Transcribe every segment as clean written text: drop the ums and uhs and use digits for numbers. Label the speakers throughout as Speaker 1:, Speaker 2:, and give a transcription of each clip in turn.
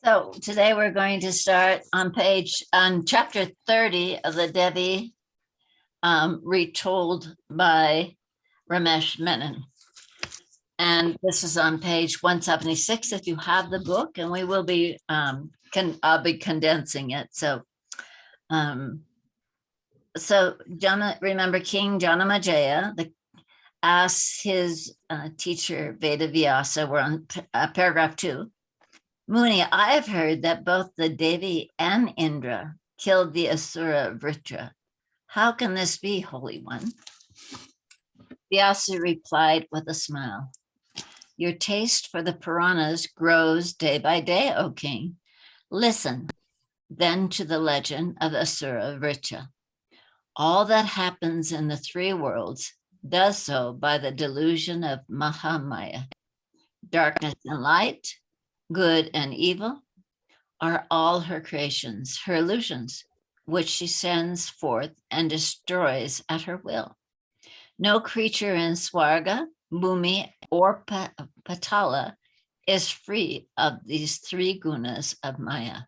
Speaker 1: So today we're going to start on chapter 30 of the Devi, retold by Ramesh Menon. And this is on page 176 if you have the book, and we will be, I'll be condensing it. So remember King Janamajaya asked his teacher Veda Vyasa, we're on paragraph 2. Muni, I have heard that both the Devi and Indra killed the Asura Vritra. How can this be, Holy One? Vyasa replied with a smile. Your taste for the Puranas grows day by day, O king. Listen then to the legend of Asura Vritra. All that happens in the three worlds does so by the delusion of Mahamaya. Darkness and light, good and evil, are all her creations, her illusions, which she sends forth and destroys at her will. No creature in Swarga, Bhumi, or Patala is free of these three gunas of Maya.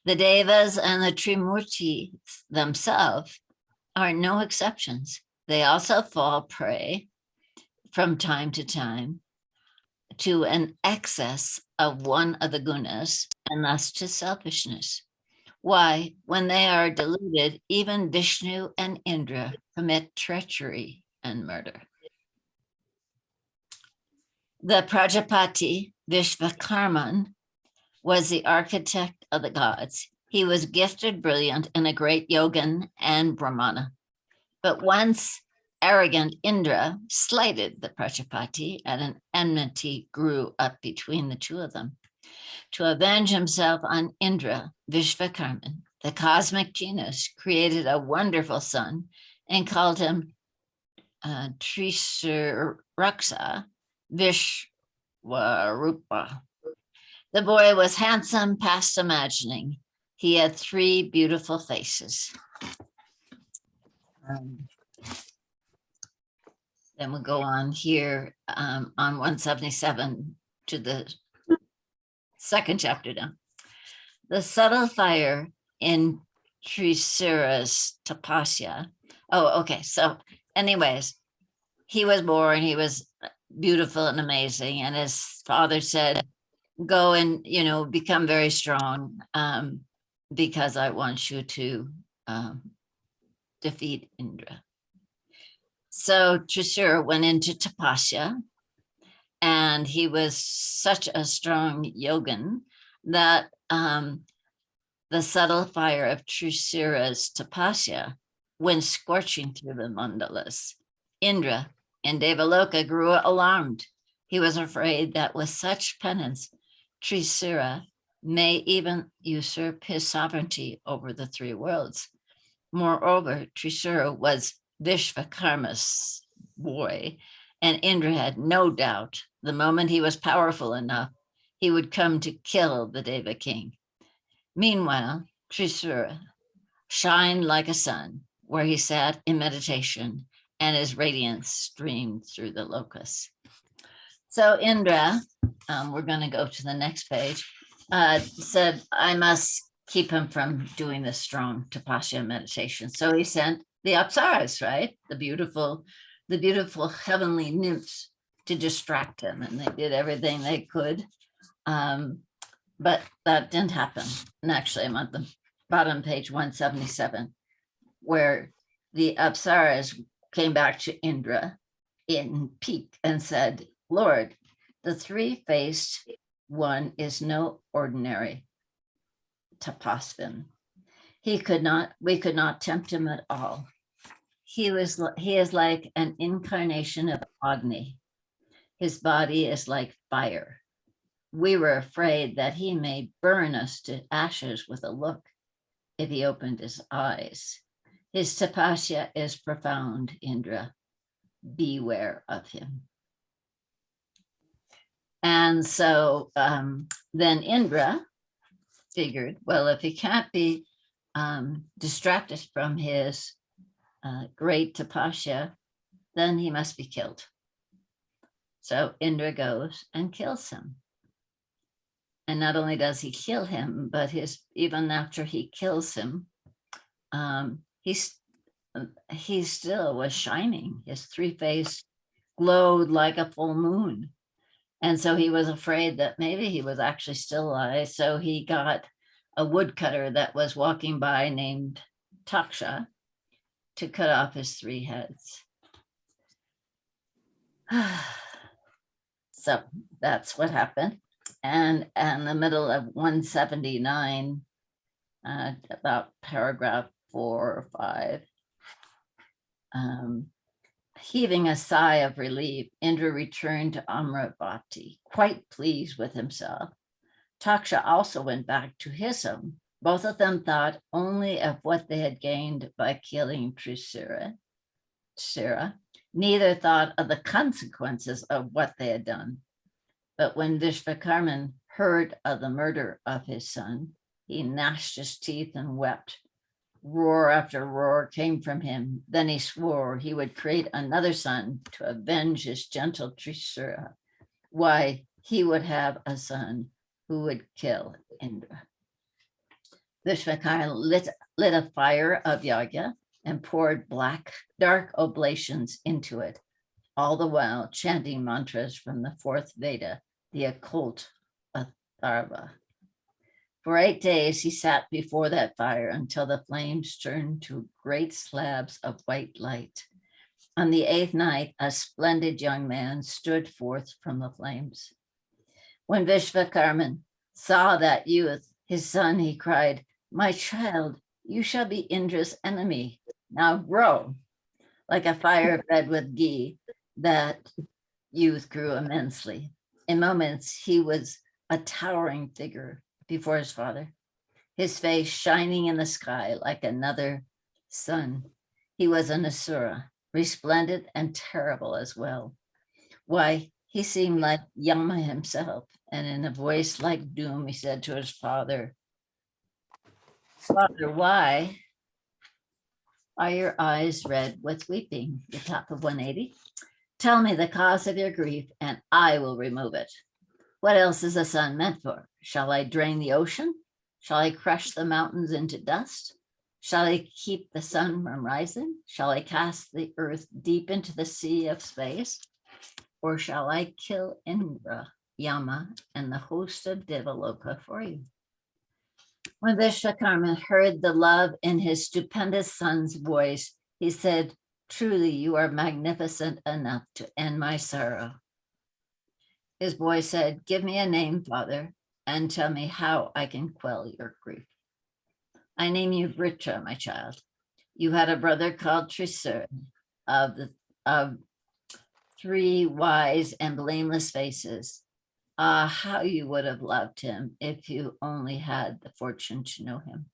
Speaker 1: The Devas and the Trimurti themselves are no exceptions. They also fall prey from time to an excess of one of the gunas, and thus to selfishness. Why, when they are deluded, even Vishnu and Indra commit treachery and murder. The Prajapati, Vishvakarman, was the architect of the gods. He was gifted, brilliant, and a great yogin and brahmana. But once arrogant Indra slighted the Prajapati, and an enmity grew up between the two of them. To avenge himself on Indra, Vishvakarman, the cosmic genius, created a wonderful son and called him Trisuraksha Vishwarupa. The boy was handsome past imagining. He had three beautiful faces. Then we'll go on here on 177 to the second chapter down. The subtle fire in Trisura's tapasya. Oh, okay. So anyways, he was born, he was beautiful and amazing. And his father said, go and, become very strong because I want you to defeat Indra. So Trisura went into tapasya, and he was such a strong yogin that the subtle fire of Trisura's tapasya went scorching through the mandalas. Indra in Devaloka grew alarmed. He was afraid that with such penance, Trisura may even usurp his sovereignty over the three worlds. Moreover, Trisura was Vishvakarma's boy, and Indra had no doubt the moment he was powerful enough, he would come to kill the Deva king. Meanwhile, Trisura shined like a sun where he sat in meditation, and his radiance streamed through the lokas. So Indra, we're going to go to the next page, said, I must keep him from doing this strong tapasya meditation. So he sent the apsaras, right? The beautiful heavenly nymphs to distract him, and they did everything they could. But that didn't happen. And actually, I'm at the bottom page 177, where the apsaras came back to Indra in pique and said, Lord, the three-faced one is no ordinary tapasvin. We could not tempt him at all. He is like an incarnation of Agni. His body is like fire. We were afraid that he may burn us to ashes with a look if he opened his eyes. His tapasya is profound, Indra. Beware of him. And so then Indra figured, well, if he can't be distracted from his great tapasya, then he must be killed. So Indra goes and kills him. And not only does he kill him, but even after he kills him, um, he's he still was shining. His three face glowed like a full moon. And so he was afraid that maybe he was actually still alive. So he got a woodcutter that was walking by named Taksha to cut off his three heads. So that's what happened. And in the middle of 179, about paragraph 4 or 5, heaving a sigh of relief, Indra returned to Amravati, quite pleased with himself. Taksha also went back to his home. Both of them thought only of what they had gained by killing Trisura. Neither thought of the consequences of what they had done. But when Vishvakarman heard of the murder of his son, he gnashed his teeth and wept. Roar after roar came from him. Then he swore he would create another son to avenge his gentle Trisura. Why, he would have a son who would kill Indra. Vishvakarma lit a fire of yagya and poured dark oblations into it, all the while chanting mantras from the fourth Veda, the occult Atharva. For 8 days, he sat before that fire until the flames turned to great slabs of white light. On the 8th night, a splendid young man stood forth from the flames. When Vishvakarman saw that youth, his son, he cried, "My child, you shall be Indra's enemy. Now grow." Like a fire fed with ghee, that youth grew immensely. In moments, he was a towering figure before his father, his face shining in the sky like another sun. He was an asura, resplendent and terrible as well. Why, he seemed like Yama himself, and in a voice like doom, he said to his father, "Father, why are your eyes red with weeping?" The top of 180. "Tell me the cause of your grief, and I will remove it. What else is the sun meant for? Shall I drain the ocean? Shall I crush the mountains into dust? Shall I keep the sun from rising? Shall I cast the earth deep into the sea of space? Or shall I kill Indra, Yama, and the host of Devaloka for you?" When Vishvakarma heard the love in his stupendous son's voice, he said, "Truly, you are magnificent enough to end my sorrow." His boy said, "Give me a name, father, and tell me how I can quell your grief." "I name you Vritra, my child. You had a brother called Trisur of 3 wise and blameless faces. Ah, how you would have loved him if you only had the fortune to know him.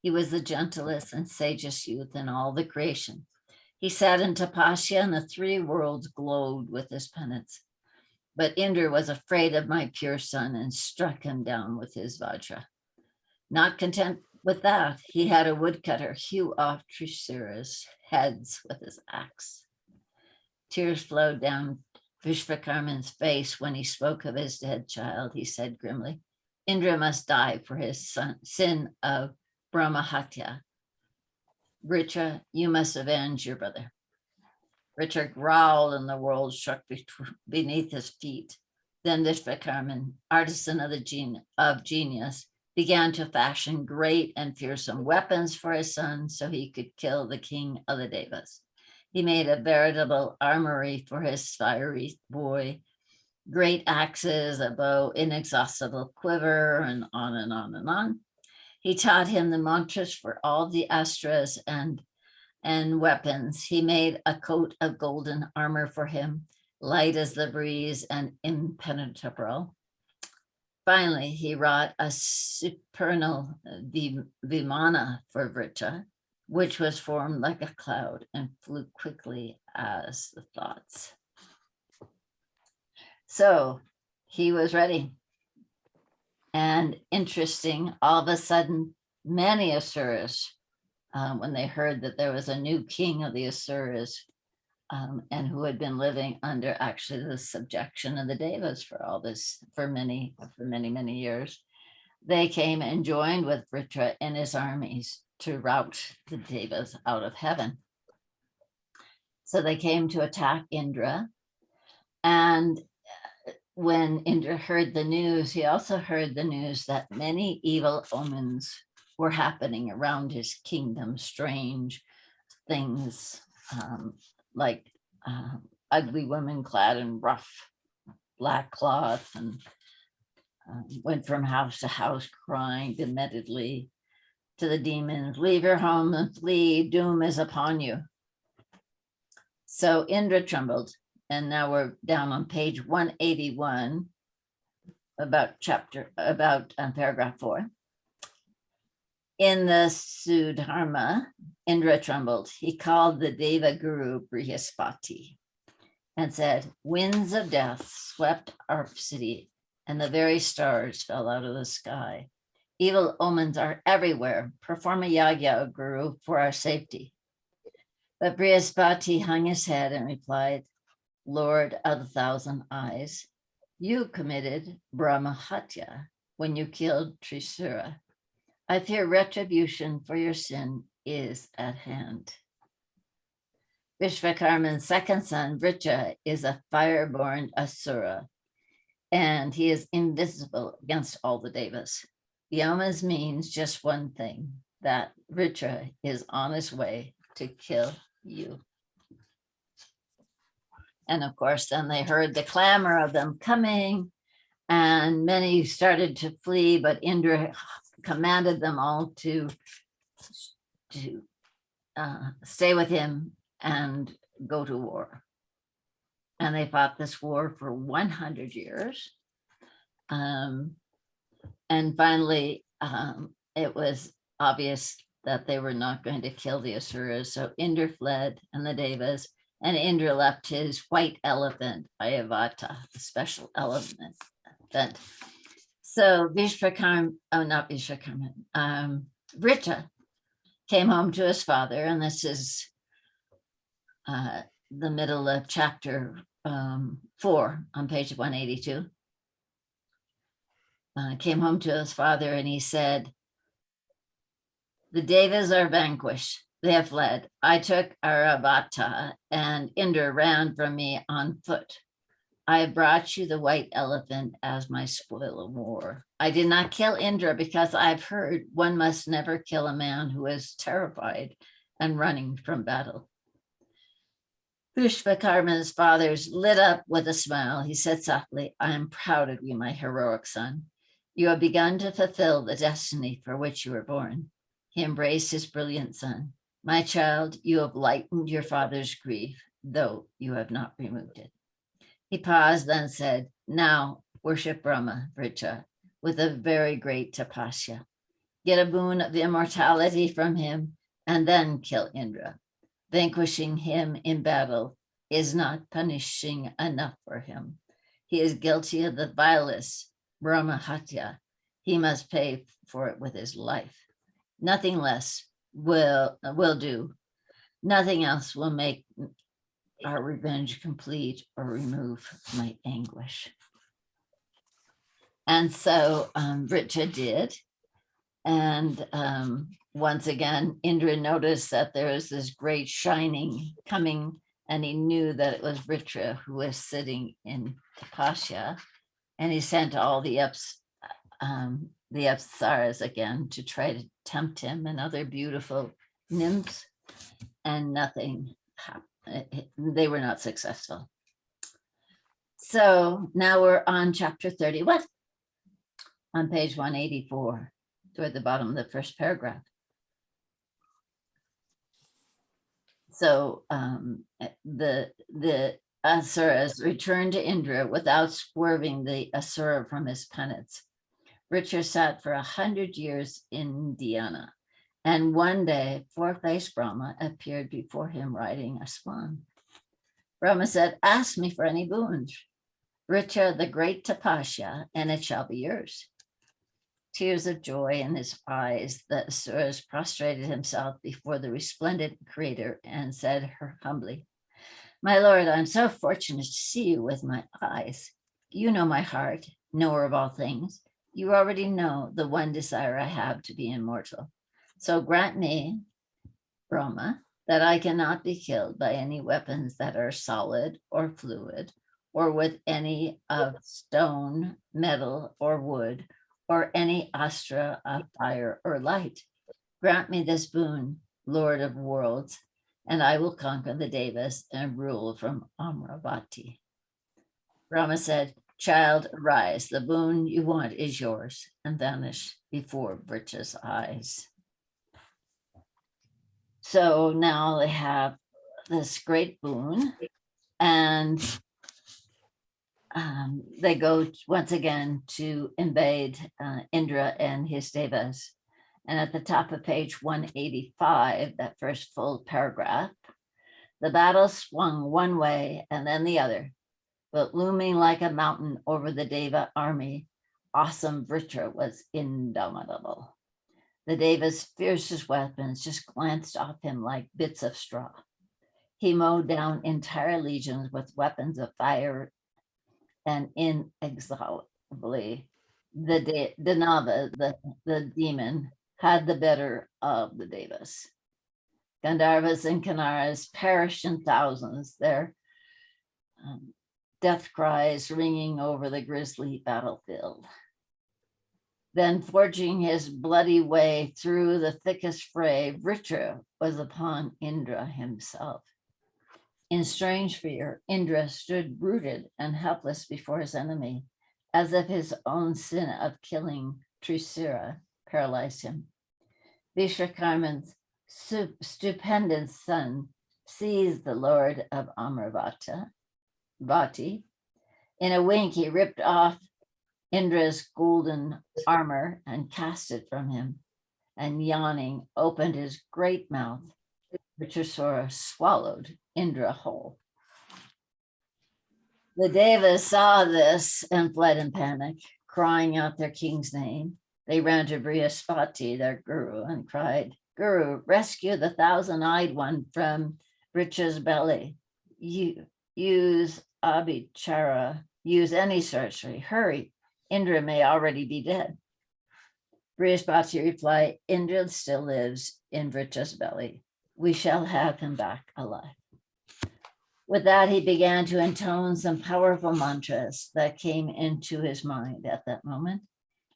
Speaker 1: He was the gentlest and sagest youth in all the creation. He sat in Tapasya, and the 3 worlds glowed with his penance. But Indra was afraid of my pure son and struck him down with his vajra. Not content with that, he had a woodcutter hew off Trisura's heads with his axe." Tears flowed down Vishvakarman's face when he spoke of his dead child. He said grimly, "Indra must die for his sin of Brahmahatya. Vritra, you must avenge your brother." Vritra growled and the world shook beneath his feet. Then Vishvakarman, artisan of genius, began to fashion great and fearsome weapons for his son so he could kill the king of the Devas. He made a veritable armory for his fiery boy, great axes, a bow, inexhaustible quiver, and on and on and on. He taught him the mantras for all the astras and weapons. He made a coat of golden armor for him, light as the breeze and impenetrable. Finally, he wrought a supernal vimana for Vritra, which was formed like a cloud and flew quickly as the thoughts. So he was ready. And interesting, all of a sudden, many Asuras, when they heard that there was a new king of the Asuras, and who had been living under actually the subjection of the Devas for many, many years. They came and joined with Vritra in his armies to rout the Devas out of heaven. So they came to attack Indra. And when Indra heard the news, he also heard the news that many evil omens were happening around his kingdom, strange things, like ugly women clad in rough black cloth, and went from house to house crying dementedly to the demons, "Leave your home and flee, doom is upon you." So Indra trembled, and now we're down on page 181, about paragraph 4. In the Sudharma, Indra trembled. He called the Deva Guru Brihaspati and said, "Winds of death swept our city, and the very stars fell out of the sky. Evil omens are everywhere. Perform a yagya, Guru, for our safety." But Brihaspati hung his head and replied, "Lord of the thousand eyes, you committed Brahmahatya when you killed Trisura. I fear retribution for your sin is at hand." Vishvakarma's second son, Vritra, is a fire-born asura, and he is invisible against all the devas. Yamas means just one thing, that Vritra is on his way to kill you. And of course, then they heard the clamor of them coming, and many started to flee, but Indra commanded them all to stay with him and go to war. And they fought this war for 100 years. And finally, it was obvious that they were not going to kill the Asuras. So Indra fled and the Devas, and Indra left his white elephant, Ayavata, a special elephant. So Vritra came home to his father, and this is the middle of chapter 4 on page 182. Came home to his father and he said, "The Devas are vanquished. They have fled. I took Aravata and Indra ran from me on foot. I have brought you the white elephant as my spoil of war. I did not kill Indra because I've heard one must never kill a man who is terrified and running from battle." Vishvakarma's fathers lit up with a smile. He said softly, "I am proud of you, my heroic son. You have begun to fulfill the destiny for which you were born." He embraced his brilliant son. "My child, you have lightened your father's grief, though you have not removed it." He paused, then said, "Now worship Brahma, Vritra, with a very great tapasya. Get a boon of immortality from him, and then kill Indra. Vanquishing him in battle is not punishing enough for him. He is guilty of the vilest Brahmahatya. He must pay for it with his life. Nothing less will do. Nothing else will make our revenge complete or remove my anguish." And so Vritra did. And once again, Indra noticed that there was this great shining coming, and he knew that it was Vritra who was sitting in tapasya. And he sent all the apsaras again to try to tempt him and other beautiful nymphs, and nothing happened. They were not successful. So now we're on chapter 31 on page 184, toward the bottom of the first paragraph. So the Asuras returned to Indra without swerving the Asura from his penance. Vritra sat for 100 years in Dhyana, and one day four-faced Brahma appeared before him riding a swan. Brahma said, "Ask me for any boons. Vritra the great tapasya, and it shall be yours." Tears of joy in his eyes, the Asuras prostrated himself before the resplendent creator and said humbly, My lord, I'm so fortunate to see you with my eyes. You know my heart, knower of all things. You already know the one desire I have to be immortal. So grant me, Brahma, that I cannot be killed by any weapons that are solid or fluid, or with any of stone, metal, or wood, or any astra of fire or light. Grant me this boon, Lord of worlds, and I will conquer the Devas and rule from Amravati. Brahma said, Child, arise. The boon you want is yours, and vanish before Vrita's eyes. So now they have this great boon, and they go once again to invade Indra and his devas. And at the top of page 185, that first full paragraph, the battle swung one way and then the other, but looming like a mountain over the Deva army, awesome Vritra was indomitable. The Deva's fiercest weapons just glanced off him like bits of straw. He mowed down entire legions with weapons of fire, and inexorably, the Danava, the demon, had the better of the Devas. Gandharvas and Kinnaras perished in thousands, their death cries ringing over the grisly battlefield. Then, forging his bloody way through the thickest fray, Vritra was upon Indra himself. In strange fear, Indra stood rooted and helpless before his enemy, as if his own sin of killing Trisira paralyzed him. Vishwakarma's stupendous son seized the lord of Vati. In a wink, he ripped off Indra's golden armor and cast it from him, and yawning, opened his great mouth. Vritrasura swallowed Indra whole. The Devas saw this and fled in panic, crying out their king's name. They ran to Brihaspati, their guru, and cried, Guru, rescue the thousand-eyed one from Vritra's belly. Use Abhichara, use any sorcery. Hurry, Indra may already be dead. Brihaspati replied, Indra still lives in Vritra's belly. We shall have him back alive. With that, he began to intone some powerful mantras that came into his mind at that moment,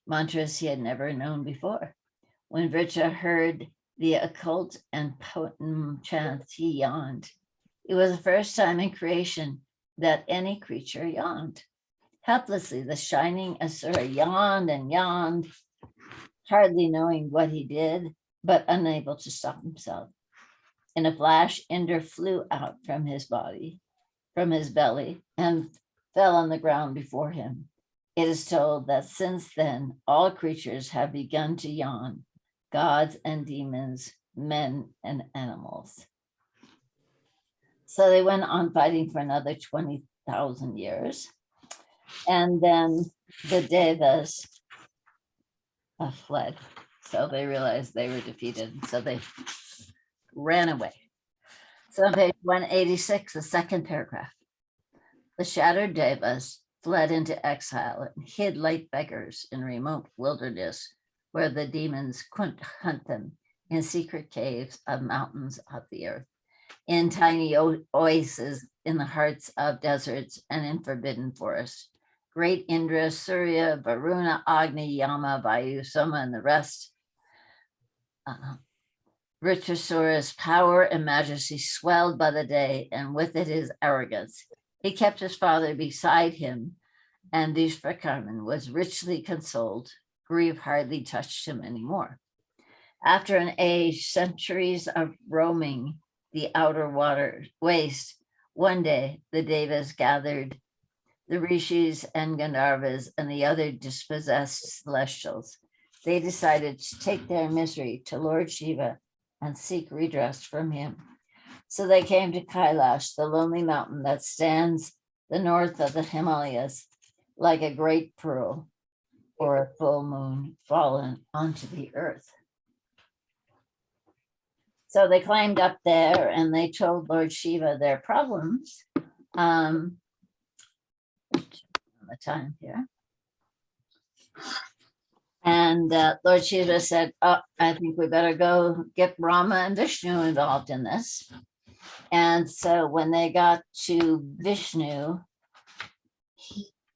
Speaker 1: mantras he had never known before. When Vritra heard the occult and potent chants, he yawned. It was the first time in creation that any creature yawned. Helplessly, the shining Asura yawned and yawned, hardly knowing what he did, but unable to stop himself. In a flash, Indra flew out from his belly, and fell on the ground before him. It is told that since then, all creatures have begun to yawn, gods and demons, men and animals. So they went on fighting for another 20,000 years. And then the Devas fled. So they realized they were defeated. So they ran away. So on page 186, the second paragraph. The shattered Devas fled into exile and hid like beggars in remote wilderness where the demons couldn't hunt them, in secret caves of mountains of the earth, in tiny oases in the hearts of deserts and in forbidden forests. Great Indra, Surya, Varuna, Agni, Yama, Vayu, Soma, and the rest. Vritrasura's power and majesty swelled by the day, and with it his arrogance. He kept his father beside him, and Vishwakarman was richly consoled. Grief hardly touched him anymore. After an age, centuries of roaming the outer water waste, one day the Devas gathered the Rishis and Gandharvas and the other dispossessed celestials. They decided to take their misery to Lord Shiva and seek redress from him. So they came to Kailash, the lonely mountain that stands the north of the Himalayas, like a great pearl or a full moon fallen onto the earth. So they climbed up there and they told Lord Shiva their problems. The time here. And Lord Shiva said, oh, I think we better go get Brahma and Vishnu involved in this. And so when they got to Vishnu,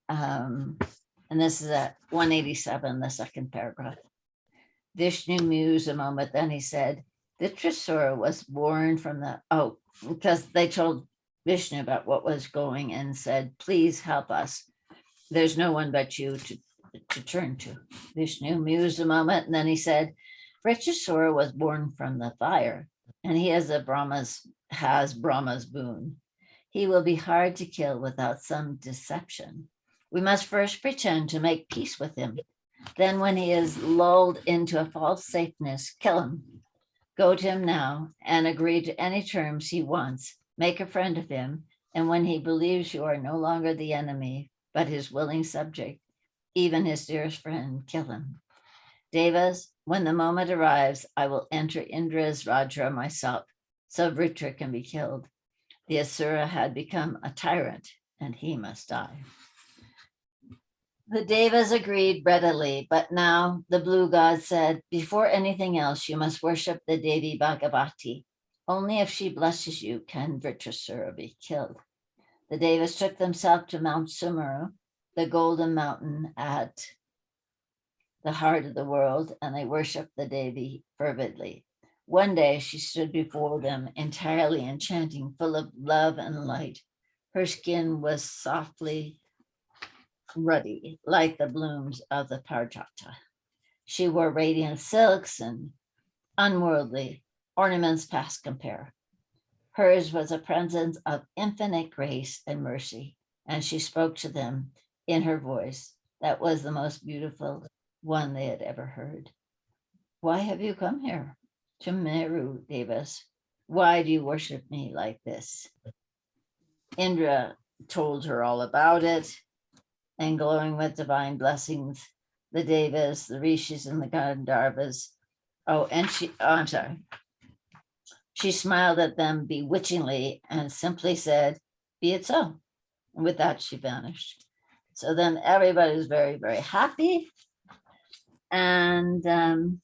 Speaker 1: and this is at 187, the second paragraph, Vishnu mused a moment, then he said, Vitrasura was born from the, because they told Vishnu about what was going and said, please help us. There's no one but you to turn to. Vishnu mused a moment and then he said, Vritrasura was born from the fire and he has Brahma's boon. He will be hard to kill without some deception. We must first pretend to make peace with him. Then when he is lulled into a false safeness, kill him. Go to him now and agree to any terms he wants. Make a friend of him. And when he believes you are no longer the enemy, but his willing subject, even his dearest friend, kill him. Devas, when the moment arrives, I will enter Indra's Rajya myself, so Vritra can be killed. The Asura had become a tyrant, and he must die. The Devas agreed readily, but now the blue god said, before anything else, you must worship the Devi Bhagavati. Only if she blesses you can Vritrasura be killed. The Devas took themselves to Mount Sumeru, the golden mountain at the heart of the world, and they worshiped the Devi fervently. One day she stood before them entirely enchanting, full of love and light. Her skin was softly ruddy, like the blooms of the Parijata. She wore radiant silks and unworldly ornaments past compare. Hers was a presence of infinite grace and mercy, and she spoke to them in her voice that was the most beautiful one they had ever heard. Why have you come here to Meru, Devas? Why do you worship me like this? Indra told her all about it, and glowing with divine blessings, the Devas, the Rishis, and the Gandharvas. She smiled at them bewitchingly and simply said, be it so. And with that, she vanished. So then everybody was very, very happy. And the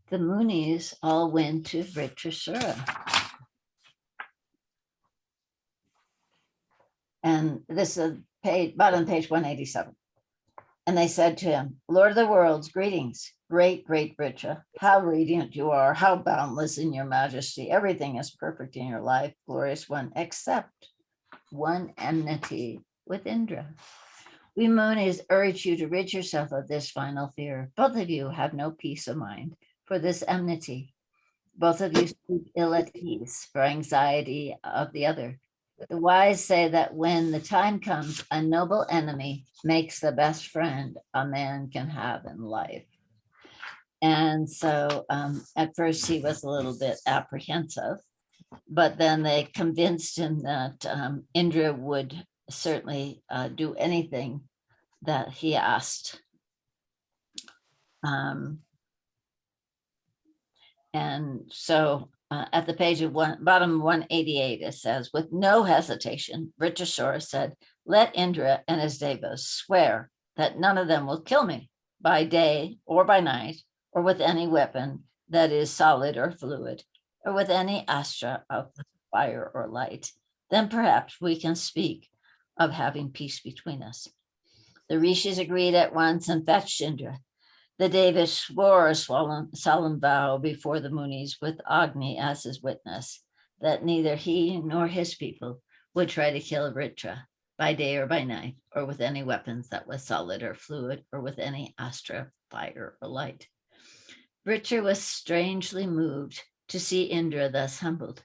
Speaker 1: Munis all went to Vritrasura. And this is bottom page 187. And they said to him, Lord of the worlds, greetings, great Vritra. How radiant you are, how boundless in your majesty. Everything is perfect in your life, glorious one, except one enmity with Indra. We Munis urge you to rid yourself of this final fear. Both of you have no peace of mind for this enmity. Both of you speak ill at ease for anxiety of the other. The wise say that when the time comes, a noble enemy makes the best friend a man can have in life. And so at first he was a little bit apprehensive, but then they convinced him that Indra would certainly do anything that he asked. And so at the page of bottom 188, it says, with no hesitation, Vritrasura said, let Indra and his devas swear that none of them will kill me by day or by night, or with any weapon that is solid or fluid, or with any astra of fire or light. Then perhaps we can speak of having peace between us. The Rishis agreed at once and fetched Indra. The Devas swore a solemn vow before the Munis with Agni as his witness that neither he nor his people would try to kill Vritra by day or by night, or with any weapons that was solid or fluid, or with any astra, fire or light. Vritra was strangely moved to see Indra thus humbled.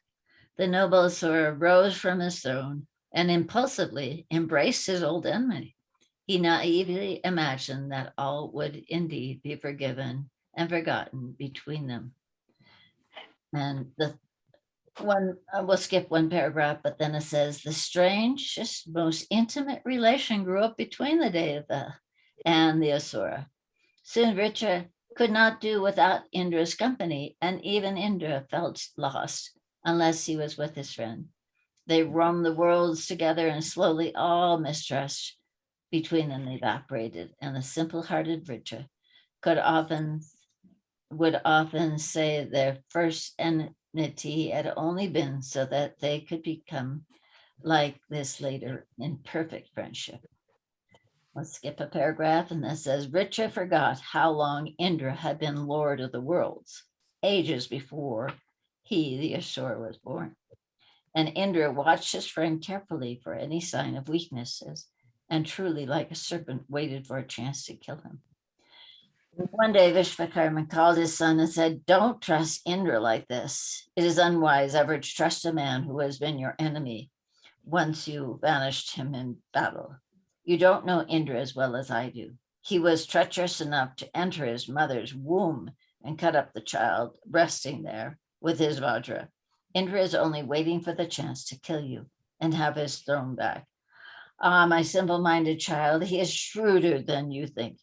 Speaker 1: The noble Asura rose from his throne and impulsively embraced his old enemy. He naively imagined that all would indeed be forgiven and forgotten between them. And the one, we'll skip one paragraph, but then it says, the strangest, most intimate relation grew up between the Deva and the Asura. Soon Vritra could not do without Indra's company, and even Indra felt lost unless he was with his friend. They roamed the worlds together, and slowly all mistrust between them evaporated, and the simple-hearted Vritra would often say their first enmity had only been so that they could become like this later in perfect friendship. Let's skip a paragraph, and that says, Vritra forgot how long Indra had been lord of the worlds, ages before he, the Asura, was born. And Indra watched his friend carefully for any sign of weaknesses, and truly, like a serpent, waited for a chance to kill him. One day, Vishvakarma called his son and said, don't trust Indra like this. It is unwise ever to trust a man who has been your enemy once you banished him in battle. You don't know Indra as well as I do. He was treacherous enough to enter his mother's womb and cut up the child resting there with his Vajra. Indra is only waiting for the chance to kill you and have his throne back. Ah, my simple-minded child, he is shrewder than you think.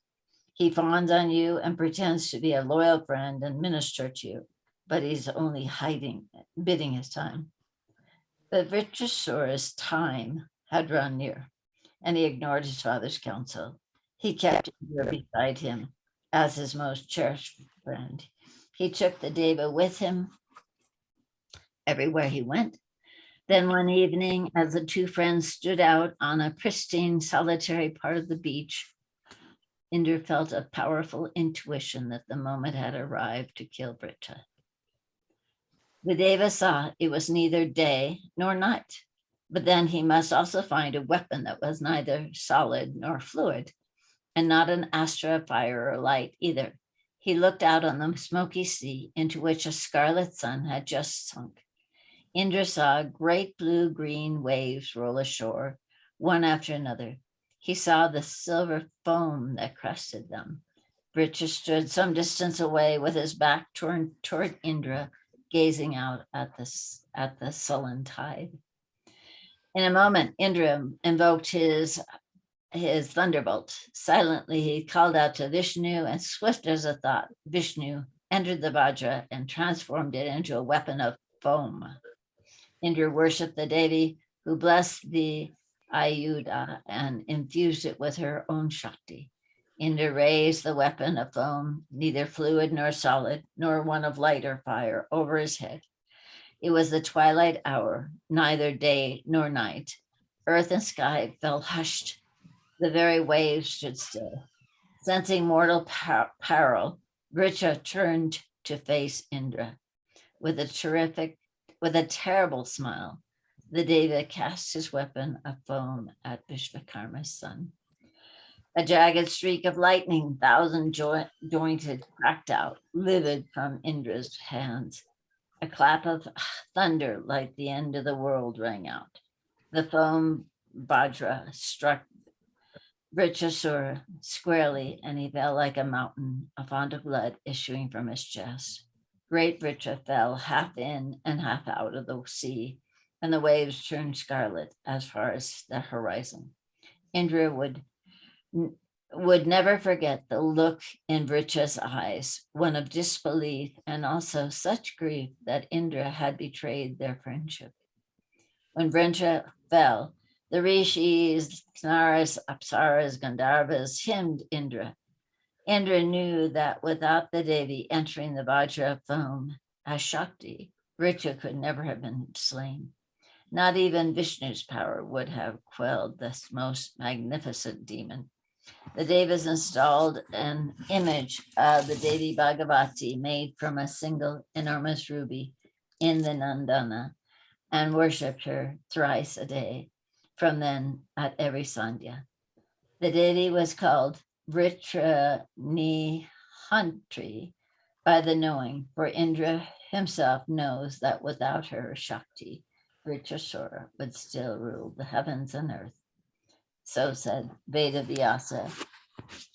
Speaker 1: He fawns on you and pretends to be a loyal friend and minister to you, but he's only hiding, biding his time. But Vritrasura's time had run near, and he ignored his father's counsel. He kept Indra beside him as his most cherished friend. He took the Deva with him everywhere he went. Then one evening, as the two friends stood out on a pristine, solitary part of the beach, Indra felt a powerful intuition that the moment had arrived to kill Vritra. The Deva saw it was neither day nor night, but then he must also find a weapon that was neither solid nor fluid, and not an astra, fire, or light either. He looked out on the smoky sea into which a scarlet sun had just sunk. Indra saw great blue-green waves roll ashore, one after another. He saw the silver foam that crested them. Vritra stood some distance away with his back toward Indra, gazing out at the sullen tide. In a moment, Indra invoked his thunderbolt. Silently, he called out to Vishnu, and swift as a thought, Vishnu entered the Vajra and transformed it into a weapon of foam. Indra worshipped the Devi, who blessed the Ayuda and infused it with her own Shakti. Indra raised the weapon of foam, neither fluid nor solid, nor one of light or fire, over his head. It was the twilight hour, neither day nor night. Earth and sky fell hushed. The very waves stood still. Sensing mortal peril, Vritra turned to face Indra. With a terrible smile, the Deva cast his weapon of foam at Vishvakarma's son. A jagged streak of lightning, thousand-jointed, cracked out, livid from Indra's hands. A clap of thunder like the end of the world rang out. The foam Vajra struck Vritrasura squarely, and he fell like a mountain, a font of blood issuing from his chest. Great Vritra fell half in and half out of the sea, and the waves turned scarlet as far as the horizon. Indra would never forget the look in Vritra's eyes, one of disbelief and also such grief that Indra had betrayed their friendship. When Vritra fell, the rishis, knaras, apsaras, gandharvas hymned Indra. Indra knew that without the Devi entering the Vajra foam as Shakti, Vritra could never have been slain. Not even Vishnu's power would have quelled this most magnificent demon. The Devas installed an image of the Devi Bhagavati made from a single enormous ruby in the Nandana and worshipped her thrice a day, from then at every Sandhya. The Devi was called Vritra Nihantri by the knowing, for Indra himself knows that without her Shakti, Vritrasura would still rule the heavens and earth. So said Veda Vyasa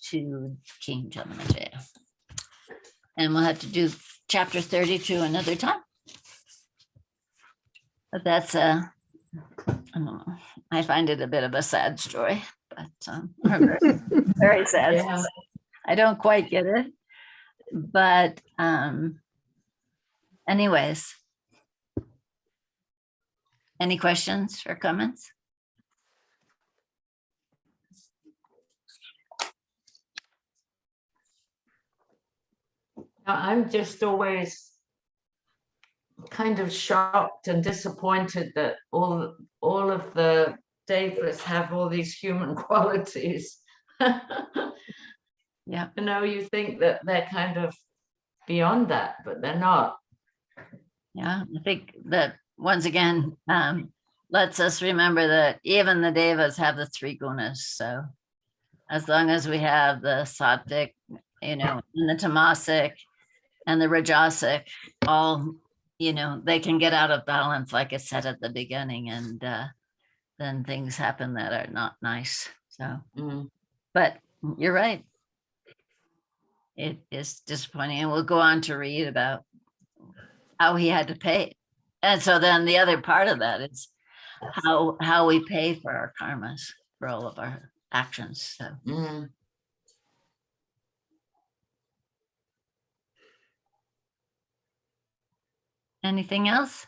Speaker 1: to King Jamanajaya. And we'll have to do chapter 32 another time. But that's I don't know, I find it a bit of a sad story, but very, very sad.
Speaker 2: Yeah.
Speaker 1: I don't quite get it. But anyways, any questions or comments?
Speaker 2: I'm just always kind of shocked and disappointed that all of the Devas have all these human qualities.
Speaker 1: Yeah.
Speaker 2: You know, you think that they're kind of beyond that, but they're not.
Speaker 1: Yeah, I think that once again lets us remember that even the devas have the three gunas. So as long as we have the sattvic, and the tamasic and the rajasic, all, they can get out of balance, like I said at the beginning, and then things happen that are not nice. So, but you're right. It is disappointing. And we'll go on to read about how he had to pay. And so then the other part of that is how we pay for our karmas, for all of our actions. So anything else?